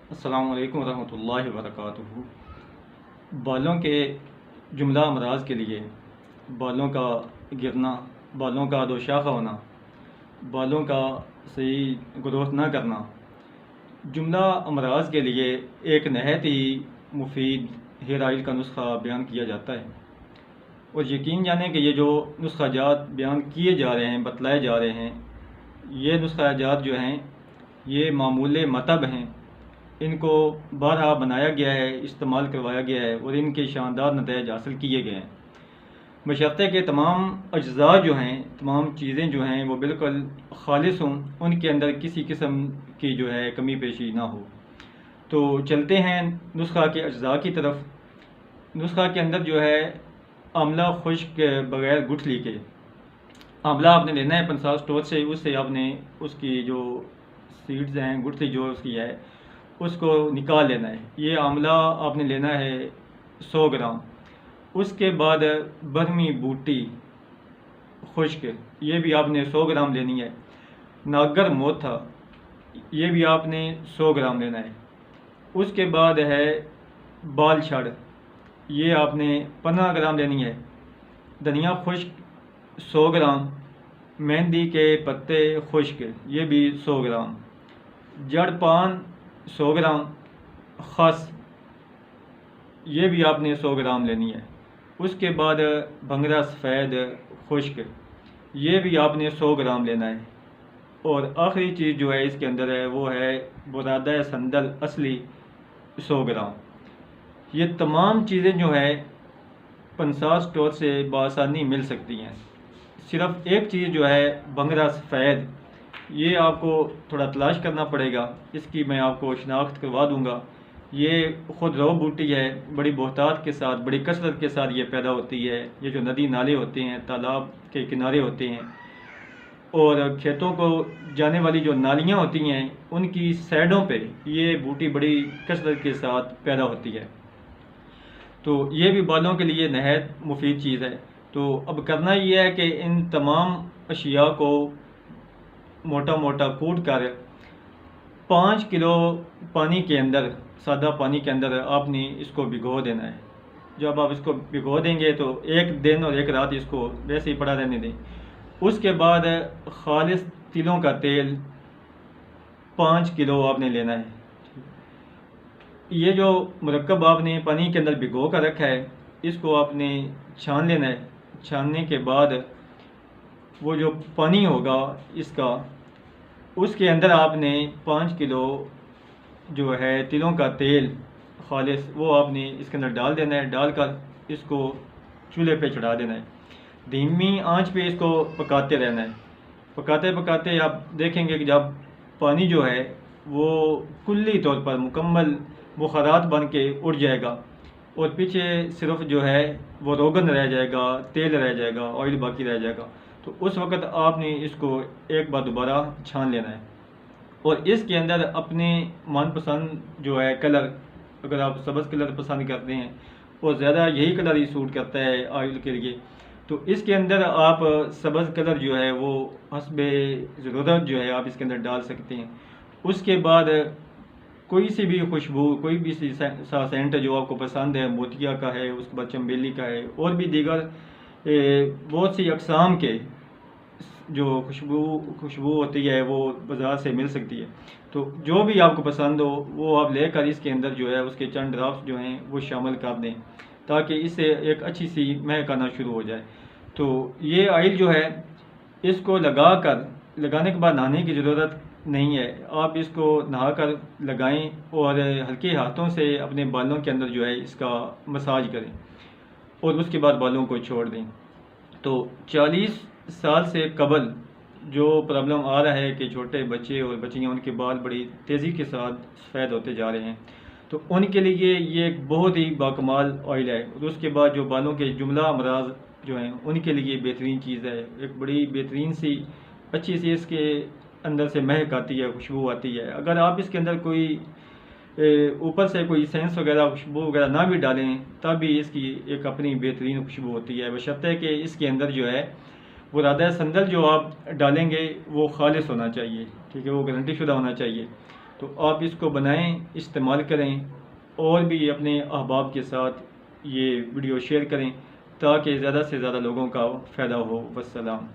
السلام علیکم ورحمۃ اللہ وبرکاتہ۔ بالوں کے جملہ امراض کے لیے بالوں کا گرنا، بالوں کا دوشاخہ ہونا، بالوں کا صحیح گروتھ نہ کرنا، جملہ امراض کے لیے ایک نہایت ہی مفید ہیئر آئل کا نسخہ بیان کیا جاتا ہے۔ اور یقین جانیں کہ یہ جو نسخہ جات بیان کیے جا رہے ہیں، بتلائے جا رہے ہیں، یہ نسخہ جات جو ہیں یہ معمول مطب ہیں۔ ان کو بارہا بنایا گیا ہے، استعمال کروایا گیا ہے اور ان کے شاندار نتائج حاصل کیے گئے ہیں، بشرطے کہ تمام اجزاء جو ہیں، تمام چیزیں جو ہیں وہ بالکل خالص ہوں، ان کے اندر کسی قسم کی جو ہے کمی بیشی نہ ہو۔ تو چلتے ہیں نسخہ کے اجزاء کی طرف۔ نسخہ کے اندر جو ہے آملہ خشک بغیر گٹھلی کے، آملہ آپ نے لینا ہے پنسا اسٹور سے، اس سے آپ نے اس کی جو سیڈز ہیں، گٹھلی جو اس کی ہے اس کو نکال لینا ہے۔ یہ آملہ آپ نے لینا ہے 100 گرام۔ اس کے بعد برہمی بوٹی خشک، یہ بھی آپ نے 100 گرام لینی ہے۔ ناگر موتھا، یہ بھی آپ نے 100 گرام لینا ہے۔ اس کے بعد ہے بال چھڑ، یہ آپ نے 15 گرام لینی ہے۔ دھنیا خشک 100 گرام، مہندی کے پتے خشک یہ بھی 100 گرام، جڑ پان 100 گرام، خس یہ بھی آپ نے 100 گرام لینی ہے۔ اس کے بعد بھنگرا سفید خشک، یہ بھی آپ نے 100 گرام لینا ہے۔ اور آخری چیز جو ہے اس کے اندر ہے وہ ہے برادہ سندل اصلی 100 گرام۔ یہ تمام چیزیں جو ہے پنسا اسٹور سے بآسانی مل سکتی ہیں۔ صرف ایک چیز جو ہے بھنگرا سفید، یہ آپ کو تھوڑا تلاش کرنا پڑے گا، اس کی میں آپ کو شناخت کروا دوں گا۔ یہ خود رو بوٹی ہے، بڑی بہتات کے ساتھ، بڑی کثرت کے ساتھ یہ پیدا ہوتی ہے۔ یہ جو ندی نالے ہوتے ہیں، تالاب کے کنارے ہوتے ہیں اور کھیتوں کو جانے والی جو نالیاں ہوتی ہیں ان کی سائڈوں پہ یہ بوٹی بڑی کثرت کے ساتھ پیدا ہوتی ہے۔ تو یہ بھی بالوں کے لیے نہایت مفید چیز ہے۔ تو اب کرنا یہ ہے کہ ان تمام اشیاء کو موٹا موٹا کوٹ کر 5 کلو پانی کے اندر، سادہ پانی کے اندر آپ نے اس کو بھگو دینا ہے۔ جب آپ اس کو بھگو دیں گے تو 1 دن اور 1 رات اس کو ویسے ہی پڑا رہنے دیں۔ اس کے بعد خالص تلوں کا تیل 5 کلو آپ نے لینا ہے۔ یہ جو مرکب آپ نے پانی کے اندر بھگو کر رکھا ہے اس کو آپ نے چھان لینا ہے۔ چھاننے کے بعد وہ جو پانی ہوگا اس کا، اس کے اندر آپ نے 5 کلو جو ہے تلوں کا تیل خالص وہ آپ نے اس کے اندر ڈال دینا ہے۔ ڈال کر اس کو چولہے پہ چڑھا دینا ہے، دھیمی آنچ پہ اس کو پکاتے رہنا ہے۔ پکاتے پکاتے آپ دیکھیں گے کہ جب پانی جو ہے وہ کلی طور پر مکمل بخارات بن کے اڑ جائے گا اور پیچھے صرف جو ہے وہ روغن رہ جائے گا، تیل رہ جائے گا، آئل باقی رہ جائے گا، تو اس وقت آپ نے اس کو ایک بار دوبارہ چھان لینا ہے۔ اور اس کے اندر اپنے من پسند جو ہے کلر، اگر آپ سبز کلر پسند کرتے ہیں اور زیادہ یہی کلر ہی سوٹ کرتا ہے آئل کے لیے، تو اس کے اندر آپ سبز کلر جو ہے وہ حسب ضرورت جو ہے آپ اس کے اندر ڈال سکتے ہیں۔ اس کے بعد کوئی سی بھی خوشبو، کوئی بھی سا سینٹ جو آپ کو پسند ہے، موتیا کا ہے، اس کے بعد چمبیلی کا ہے، اور بھی دیگر بہت سی اقسام کے جو خوشبو ہوتی ہے وہ بازار سے مل سکتی ہے۔ تو جو بھی آپ کو پسند ہو وہ آپ لے کر اس کے اندر جو ہے اس کے چند ڈراپس جو ہیں وہ شامل کر دیں تاکہ اس سے ایک اچھی سی مہک آنا شروع ہو جائے۔ تو یہ آئل جو ہے اس کو لگانے کے بعد نہانے کی ضرورت نہیں ہے، آپ اس کو نہا کر لگائیں اور ہلکے ہاتھوں سے اپنے بالوں کے اندر جو ہے اس کا مساج کریں اور اس کے بعد بالوں کو چھوڑ دیں۔ تو 40 سال سے قبل جو پرابلم آ رہا ہے کہ چھوٹے بچے اور بچیاں ان کے بال بڑی تیزی کے ساتھ سفید ہوتے جا رہے ہیں، تو ان کے لیے یہ ایک بہت ہی باکمال آئل ہے۔ اور اس کے بعد جو بالوں کے جملہ امراض جو ہیں ان کے لیے بہترین چیز ہے، ایک بڑی بہترین سی اچھی سی اس کے اندر سے مہک آتی ہے، خوشبو آتی ہے۔ اگر آپ اس کے اندر کوئی اوپر سے کوئی سینس وغیرہ خوشبو وغیرہ نہ بھی ڈالیں تب بھی اس کی ایک اپنی بہترین خوشبو ہوتی ہے، بشرطے کہ اس کے اندر جو ہے وہ رادہ سندل جو آپ ڈالیں گے وہ خالص ہونا چاہیے، ٹھیک ہے، وہ گارنٹی شدہ ہونا چاہیے۔ تو آپ اس کو بنائیں، استعمال کریں، اور بھی اپنے احباب کے ساتھ یہ ویڈیو شیئر کریں تاکہ زیادہ سے زیادہ لوگوں کا فائدہ ہو۔ والسلام۔